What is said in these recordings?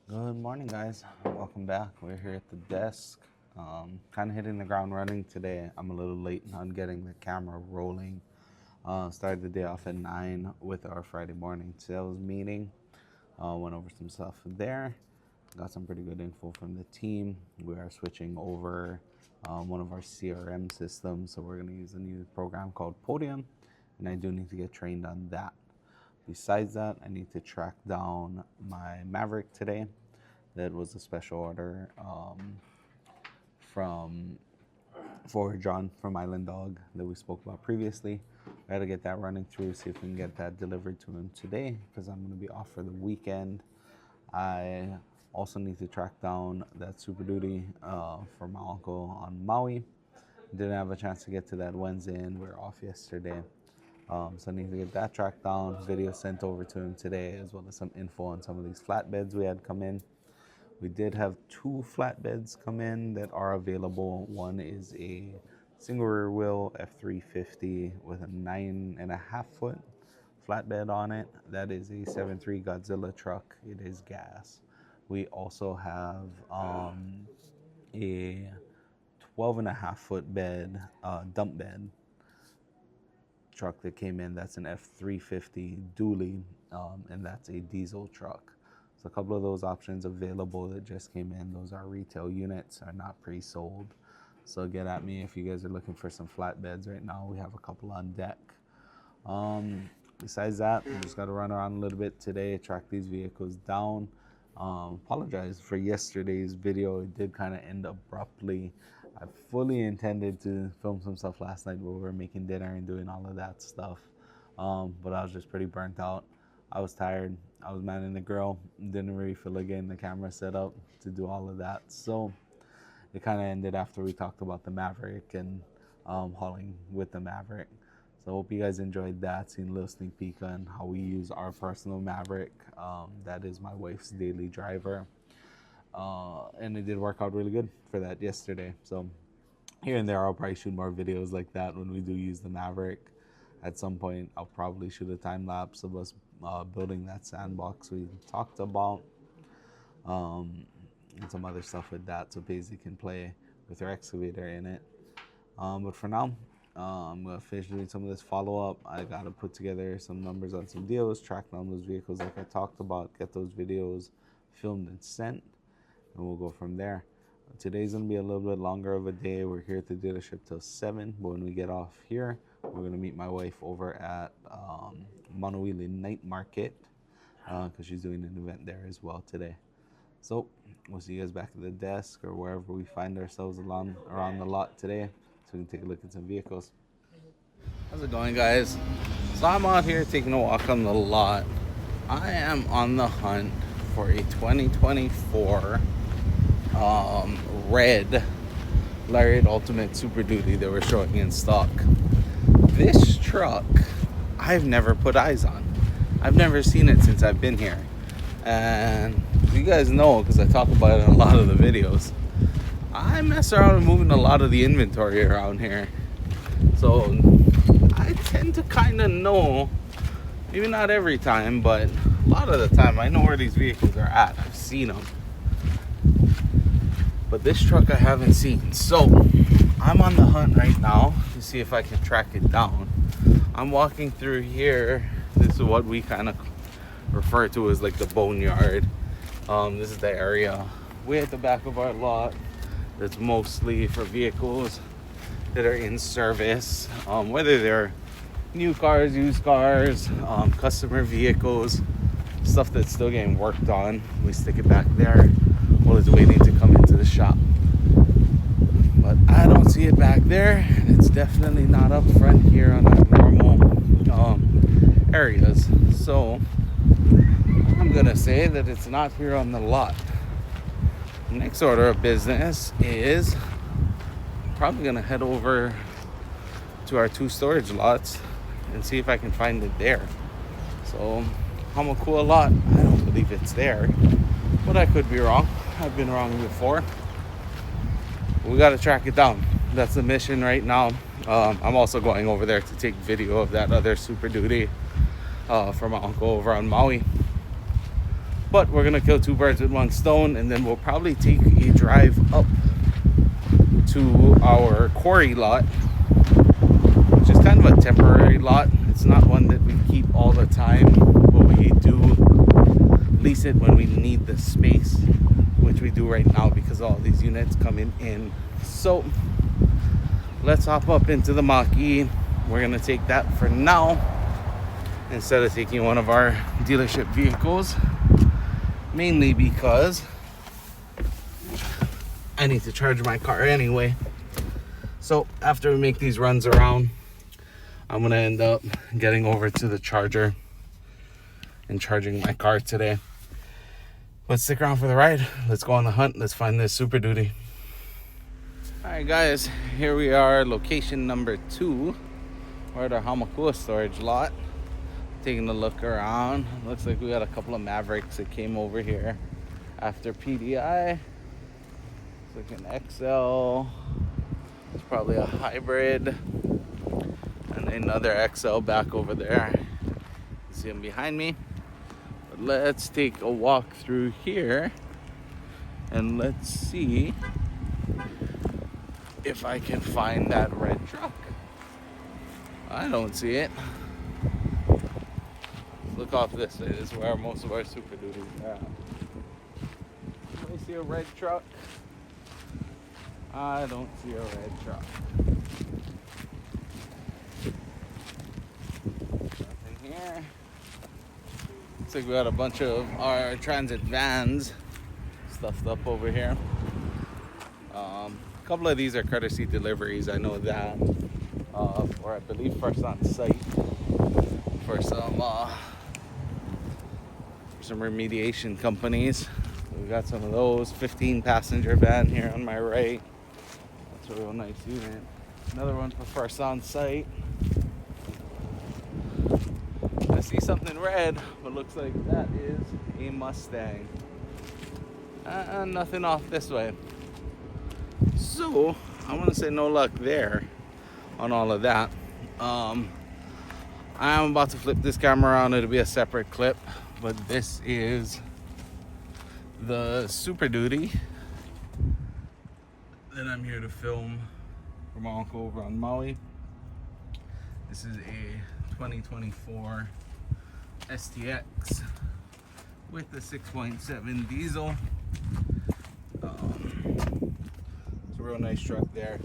Good morning, guys. Welcome back. We're here at the desk. Kind of hitting the ground running today. I'm a little late on getting the camera rolling. Started the day off at 9 with our Friday morning sales meeting. Went over some stuff there. Got some pretty good info from the team. We are switching over one of our CRM systems, so we're going to use a new program called Podium, and I do need to get trained on that. Besides that, I need to track down my Maverick today. That was a special order from for John from Island Dog that we spoke about previously. I got to get that running through, see if we can get that delivered to him today because I'm going to be off for the weekend. I also need to track down that Super Duty for my uncle on Maui. Didn't have a chance to get to that Wednesday and we were off yesterday. So I need to get that tracked down, video sent over to him today, as well as some info on some of these flatbeds we had come in. We did have 2 flatbeds come in that are available. One is a single rear wheel F350 with a 9.5 foot flatbed on it. That is a 7.3 Godzilla truck. It is gas. We also have a 12.5 foot bed, dump bed truck that came in. That's an F350 dually, and that's a diesel truck. So a couple of those options available that just came in. Those are retail units, are not pre-sold. So get at me if you guys are looking for some flatbeds right now. We have a couple on deck. Besides that, we just got to run around a little bit today, track these vehicles down. Apologize for yesterday's video. It did kind of end abruptly. I fully intended to film some stuff last night where we were making dinner and doing all of that stuff. But I was just pretty burnt out. I was tired. I was manning the grill. Didn't really feel like getting the camera set up to do all of that. So it kind of ended after we talked about the Maverick and hauling with the Maverick. So I hope you guys enjoyed that, seeing a little sneak peek on how we use our personal Maverick. That is my wife's daily driver. And it did work out really good for that yesterday. So here and there, I'll probably shoot more videos like that when we do use the Maverick. At some point, I'll probably shoot a time lapse of us building that sandbox we talked about, and some other stuff with that, so Paisley can play with her excavator in it. But for now, I'm gonna finish doing some of this follow-up. I gotta put together some numbers on some deals, track down those vehicles like I talked about, get those videos filmed and sent, and we'll go from there. Today's gonna be a little bit longer of a day. We're here at the dealership till 7, but when we get off here, we're gonna meet my wife over at Manuili Night Market because she's doing an event there as well today. So we'll see you guys back at the desk or wherever we find ourselves around the lot today, so we can take a look at some vehicles. How's it going, guys? So I'm out here taking a walk on the lot. I am on the hunt for a 2024 red Lariat Ultimate Super Duty that we're showing in stock. This truck, I've never put eyes on. I've never seen it since I've been here. And you guys know, because I talk about it in a lot of the videos, I mess around and moving a lot of the inventory around here. So I tend to kind of know, maybe not every time, but a lot of the time I know where these vehicles are at. I've seen them. But this truck I haven't seen. So I'm on the hunt right now to see if I can track it down. I'm walking through here. This is what we kind of refer to as like the boneyard. This is the area way at the back of our lot that's mostly for vehicles that are in service, whether they're new cars, used cars, customer vehicles, stuff that's still getting worked on. We stick it back there while it's waiting to come into the shop. But I don't see it back there. It's definitely not up front here on our normal areas. So I'm gonna say that it's not here on the lot. Next order of business is probably gonna head over to our 2 storage lots and see if I can find it there. So Hamakua lot, I don't believe it's there, but I could be wrong. I've been wrong before. We got to track it down. That's the mission right now. I'm also going over there to take video of that other Super Duty from my uncle over on Maui. But we're gonna kill two birds with one stone, and then we'll probably take a drive up to our quarry lot, which is kind of a temporary lot. It's not one that we keep all the time, but we do lease it when we need the space, which we do right now because all these units coming in. So let's hop up into the Mach-E. We're gonna take that for now instead of taking one of our dealership vehicles, mainly because I need to charge my car anyway. So after we make these runs around, I'm gonna end up getting over to the charger and charging my car today. But stick around for the ride. Let's go on the hunt. Let's find this Super Duty. All right, guys, here we are, location number 2. We're at our Hamakua storage lot. Taking a look around. Looks like we got a couple of Mavericks that came over here after PDI. It's like an XL. It's probably a hybrid. And another XL back over there. You see them behind me. But let's take a walk through here and let's see if I can find that red truck. I don't see it. Look off this way. This is where most of our Super Duties are. Do I see a red truck? I don't see a red truck. Nothing here. Looks like we got a bunch of our transit vans stuffed up over here. A couple of these are courtesy deliveries, I know that. Or I believe first on site for some remediation companies. So we got some of those. 15 passenger van here on my right. That's a real nice unit. Another one for first on site. I see something red, but looks like that is a Mustang. Nothing off this way. So I want to say no luck there on all of that. I'm about to flip this camera around. It'll be a separate clip, but this is the Super Duty that I'm here to film for my uncle over on Maui. This is a 2024 STX with the 6.7 diesel. It's a real nice truck there.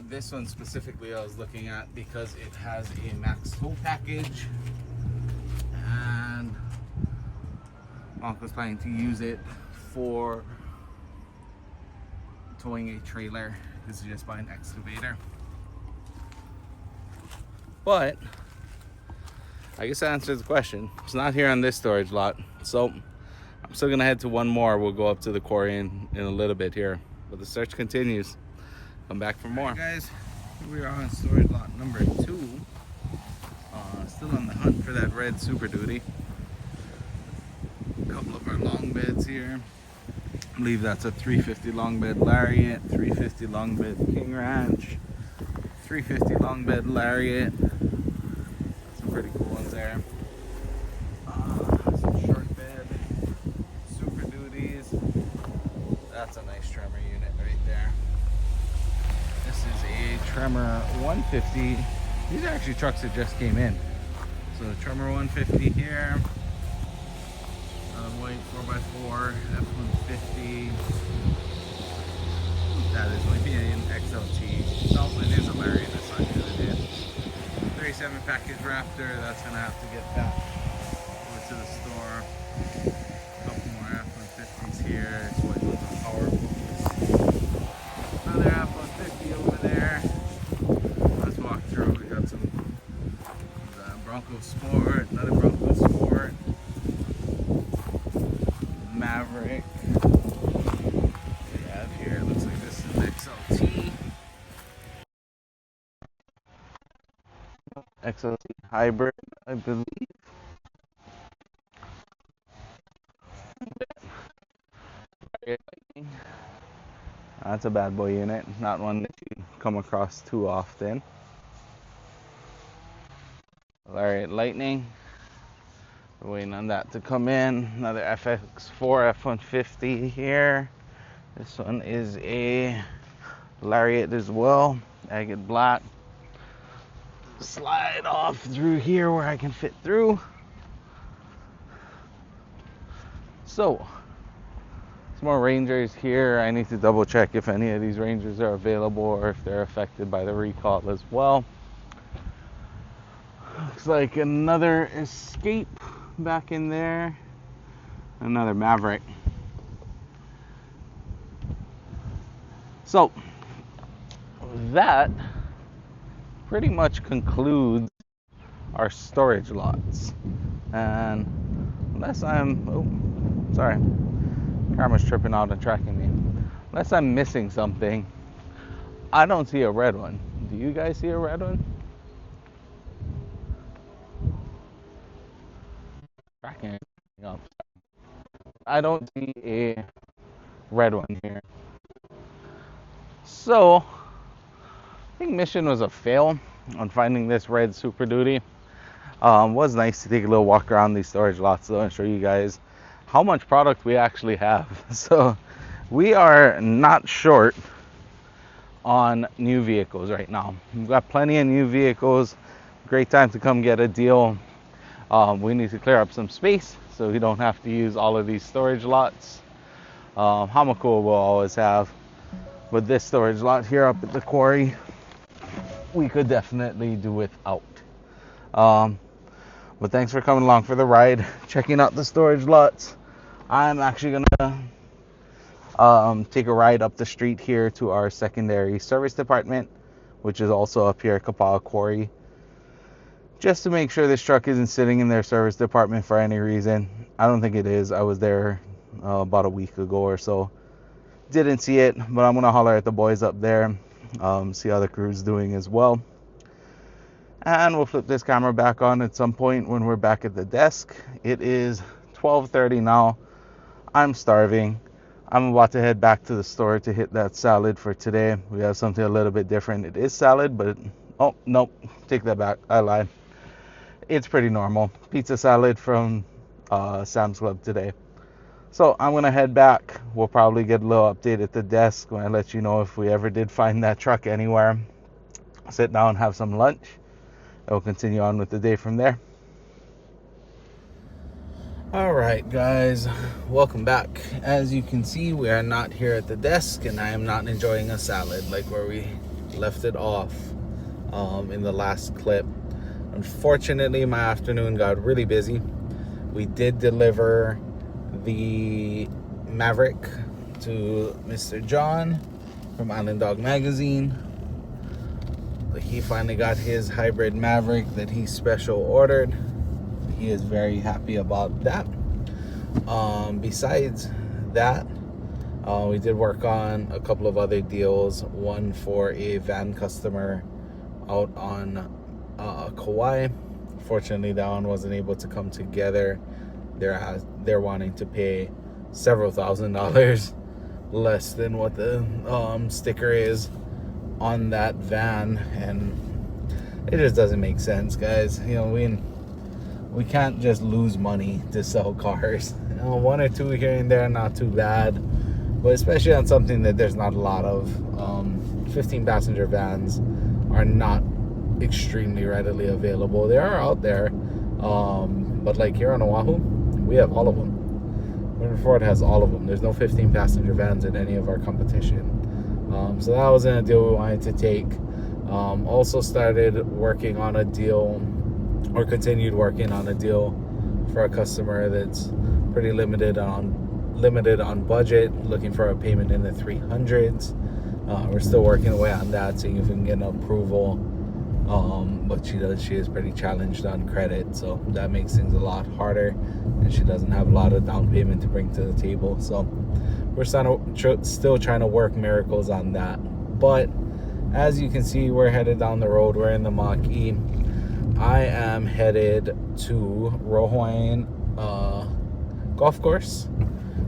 This one specifically I was looking at because it has a max tow package, and Mark was planning to use it for towing a trailer. This is just by an excavator. But I guess that answers the question. It's not here on this storage lot, so I'm still gonna head to one more. We'll go up to the quarry in a little bit here, but the search continues. Come back for more. Right, guys, here we are on storage lot number 2. Still on the hunt for that red Super Duty. A couple of our long beds here. I believe that's a 350 long bed Lariat, 350 long bed King Ranch, 350 long bed Lariat. Some pretty cool ones there. Some short bed Super Duties. That's a nice Tremor unit right there. This is a Tremor 150. These are actually trucks that just came in. So the Tremor 150 here. White 4x4 F-150. That is might be an XLT. No, it is a Lariat. That's not good. It is. 37 package Raptor. That's gonna have to get back over to the store. A couple more F-150s here. It's white with the power boost. Another F-150 over there. Let's walk through. We got some Bronco Sport. Another Bronco Sport. Maverick. We have here, looks like this is an XLT. XLT hybrid, I believe. That's a bad boy unit, not one that you come across too often. Lariat Lightning. Waiting on that to come in. Another FX4 F-150 here. This one is a Lariat as well, agate black. Slide off through here where I can fit through. So, some more Rangers here. I need to double check if any of these Rangers are available or if they're affected by the recall as well. Looks like another Escape back in there. Another Maverick. So, that pretty much concludes our storage lots. And unless I'm, sorry, camera's tripping out and tracking me. Unless I'm missing something, I don't see a red one. Do you guys see a red one? Tracking up. I don't see a red one here. So, I think mission was a fail on finding this red Super Duty. Was nice to take a little walk around these storage lots though and show you guys how much product we actually have. So we are not short on new vehicles right now. We've got plenty of new vehicles. Great time to come get a deal. We need to clear up some space so we don't have to use all of these storage lots. Hamakua will always have, but this storage lot here up at the quarry we could definitely do without. But thanks for coming along for the ride, checking out the storage lots. I'm actually gonna take a ride up the street here to our secondary service department, which is also up here at Kapaa Quarry, just to make sure this truck isn't sitting in their service department for any reason. I don't think it is. I was there about a week ago or so. Didn't see it, but I'm gonna holler at the boys up there, see how the crew's doing as well. And we'll flip this camera back on at some point when we're back at the desk. It is 12:30 now. I'm starving. I'm about to head back to the store to hit that salad for today. We have something a little bit different. It is salad, but oh, nope, take that back. I lied. It's pretty normal. Pizza salad from Sam's Club today. So I'm going to head back. We'll probably get a little update at the desk when I let you know if we ever did find that truck anywhere. Sit down, have some lunch. We'll continue on with the day from there. Alright guys, welcome back. As you can see, we are not here at the desk and I am not enjoying a salad like where we left it off in the last clip. Unfortunately, my afternoon got really busy. We did deliver the Maverick to Mr. John from Island Dog Magazine. He finally got his hybrid Maverick that he special ordered. He is very happy about that. Besides that, we did work on a couple of other deals. One for a van customer out on Kauai. Fortunately, that one wasn't able to come together. They're wanting to pay several $1,000s less than what the sticker is on that van, and it just doesn't make sense, guys. You know, we can't just lose money to sell cars. You know, one or two here and there, not too bad, but especially on something that there's not a lot of. 15 passenger vans are not extremely readily available. They are out there, but like here on Oahu, we have all of them. Winter Ford has all of them. There's no 15 passenger vans in any of our competition. So that wasn't a deal we wanted to take. Also started working on a deal, or continued working on a deal for a customer that's pretty limited on budget, looking for a payment in the 300s. We're still working away on that, seeing if we can get an approval. But she is pretty challenged on credit, so that makes things a lot harder, and she doesn't have a lot of down payment to bring to the table. So we're still trying to work miracles on that. But as you can see, we're headed down the road. We're in the Mach-E. I am headed to Rohoan Golf Course,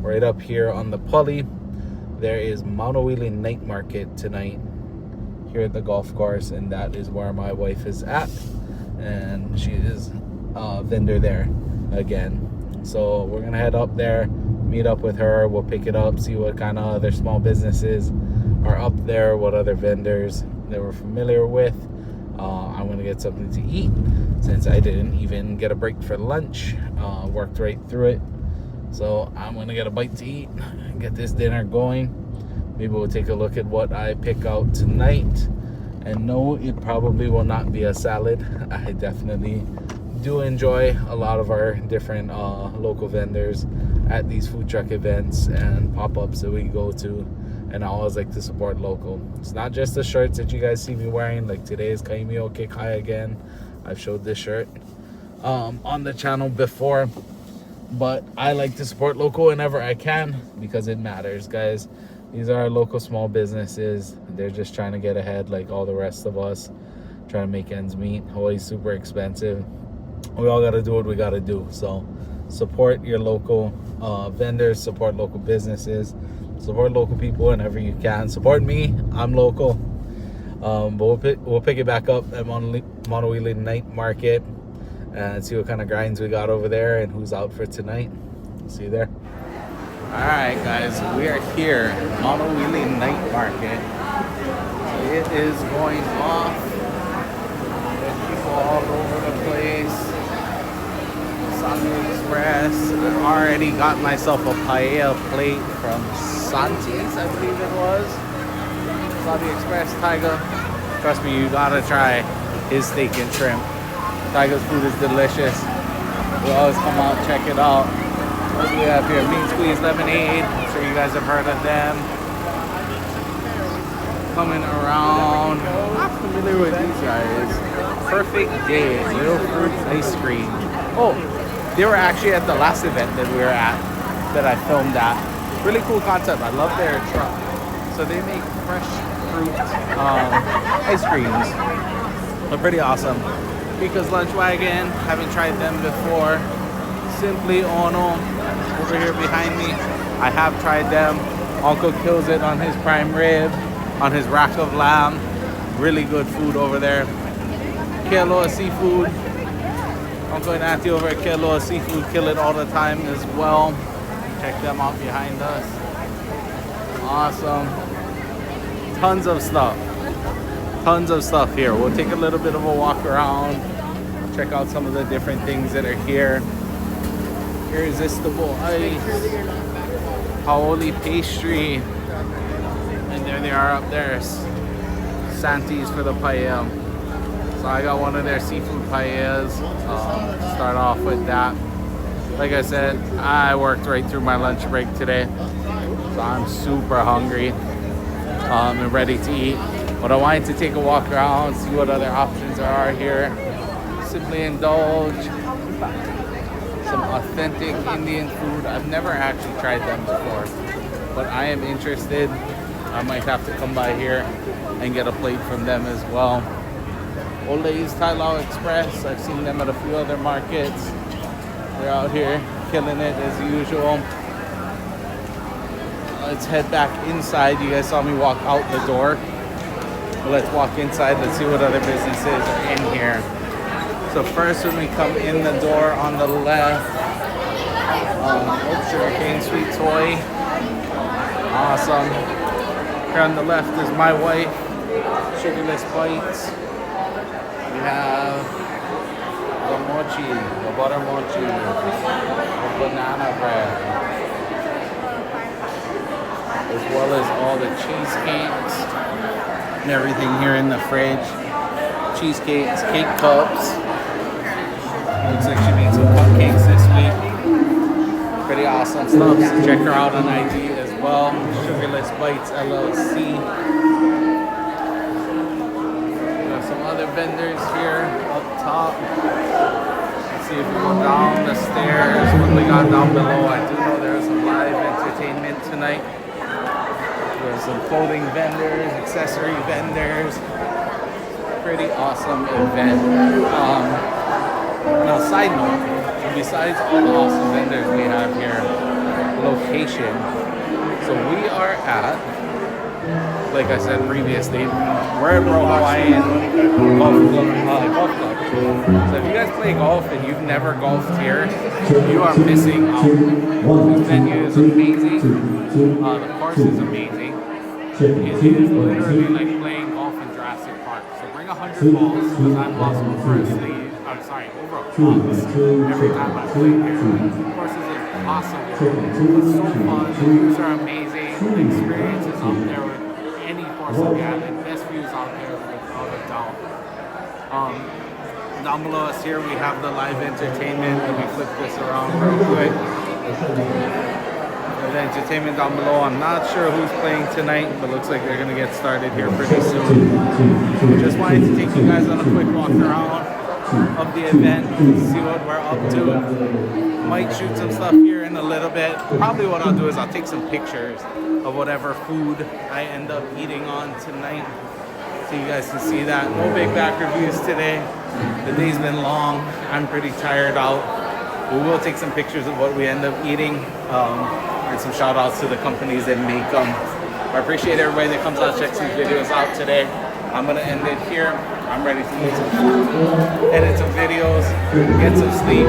right up here on the Pully. There is Maunawili Night Market tonight here at the golf course, and that is where my wife is at, and she is a vendor there. again. So we're gonna head up there, meet up with her. We'll pick it up, see what kind of other small businesses are up there, what other vendors that we're familiar with. I'm gonna get something to eat since I didn't even get a break for lunch. Worked right through it. So I'm gonna get a bite to eat and get this dinner going. Maybe we'll take a look at what I pick out tonight. And no, it probably will not be a salad. I definitely do enjoy a lot of our different local vendors at these food truck events and pop-ups that we go to. And I always like to support local. It's not just the shirts that you guys see me wearing. Like today is Kaimio Kekai again. I've showed this shirt on the channel before. But I like to support local whenever I can because it matters, guys. These are our local small businesses. They're just trying to get ahead like all the rest of us. Trying to make ends meet. Always super expensive. We all got to do what we got to do. So support your local vendors. Support local businesses. Support local people whenever you can. Support me. I'm local. But we'll pick it back up at Monowili Night Market and see what kind of grinds we got over there and who's out for tonight. See you there. All right, guys, we are here, Monowili Night Market. It is going off. There's people all over the place. Santi Express. I already got myself a paella plate from Santi's, I believe it was. Santi Express, Tiger. Trust me, you gotta try his steak and shrimp. Tiger's food is delicious. We always come out, check it out. What do we have here? Mean Squeeze Lemonade. I'm sure you guys have heard of them. Coming around. I'm not familiar with these guys. Perfect Day, Real Fruit Ice Cream. Oh, they were actually at the last event that we were at, that I filmed at. Really cool concept. I love their truck. So they make fresh fruit ice creams. They're pretty awesome. Because Lunch Wagon, haven't tried them before. Simply Ono, over here behind me, I have tried them. Uncle kills it on his prime rib, on his rack of lamb. Really good food over there. Kealoha Seafood. Uncle and Auntie over at Kealoha Seafood kill it all the time as well. Check them out behind us. Awesome. Tons of stuff. Tons of stuff here. We'll take a little bit of a walk around, check out some of the different things that are here. Irresistible Ice, Haoli Pastry, and there they are up there. Santi's for the paella. So I got one of their seafood paellas. Start off with that. Like I said, I worked right through my lunch break today, so I'm super hungry and ready to eat. But I wanted to take a walk around, see what other options there are here. Simply indulge. Some authentic Indian food. I've never actually tried them before, but I am interested. I might have to come by here and get a plate from them as well. Ole's Thai Lao Express. I've seen them at a few other markets. They're out here killing it as usual. Let's head back inside. You guys saw me walk out the door. Let's walk inside. Let's see what other businesses are in here. So first, when we come in the door on the left, Sugarcane Sweet Toy. Awesome. Here on the left is my wife, Sugarless Bites. We have the mochi, the butter mochi, the banana bread, as well as all the cheesecakes and everything here in the fridge. Cheesecakes, cake cups. Looks like she made some cupcakes this week. Pretty awesome stuff. So check her out on IG as well. Sugarless Bites LLC. We have some other vendors here up top. Let's see if we go down the stairs. What we got down below? I do know there's some live entertainment tonight. There's some clothing vendors, accessory vendors. Pretty awesome event. Now, side note, besides all the awesome vendors we have here, location. So we are at, like I said previously, we're at Royal Hawaiian Golf Club. So if you guys play golf and you've never golfed here, you are missing out. This venue is amazing. The course is amazing. It is literally like playing golf in Jurassic Park. So bring 100 balls because I'm lost over a sleeve. I'm sorry, over a box every time I play here. The course is impossible. It's so fun. The views are amazing. The experience is up there with any course on the island. Best views out there without a doubt. Down below us here we have the live entertainment. Let me flip this around real quick. The entertainment down below. I'm not sure who's playing tonight, but looks like they're gonna get started here pretty soon. Just wanted to take you guys on a quick walk around of the event, see what we're up to. Might shoot some stuff here in a little bit. Probably what I'll do is I'll take some pictures of whatever food I end up eating on tonight, so you guys can see that. No big back reviews today. The day's been long. I'm pretty tired out. We will take some pictures of what we end up eating, and some shout outs to the companies that make them. I appreciate everybody that comes out, checks these videos out today. I'm gonna end it here. I'm ready to eat some food, edit some videos, get some sleep.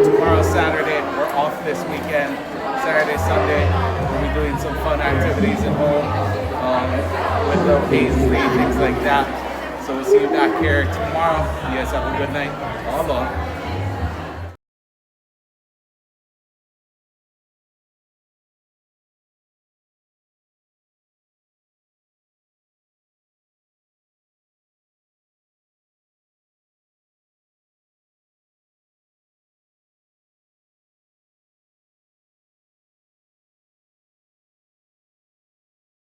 Tomorrow's Saturday. We're off this weekend. Saturday, Sunday, we'll be doing some fun activities at home, with the paisley, things like that. So we'll see you back here tomorrow. You guys have a good night. Aloha.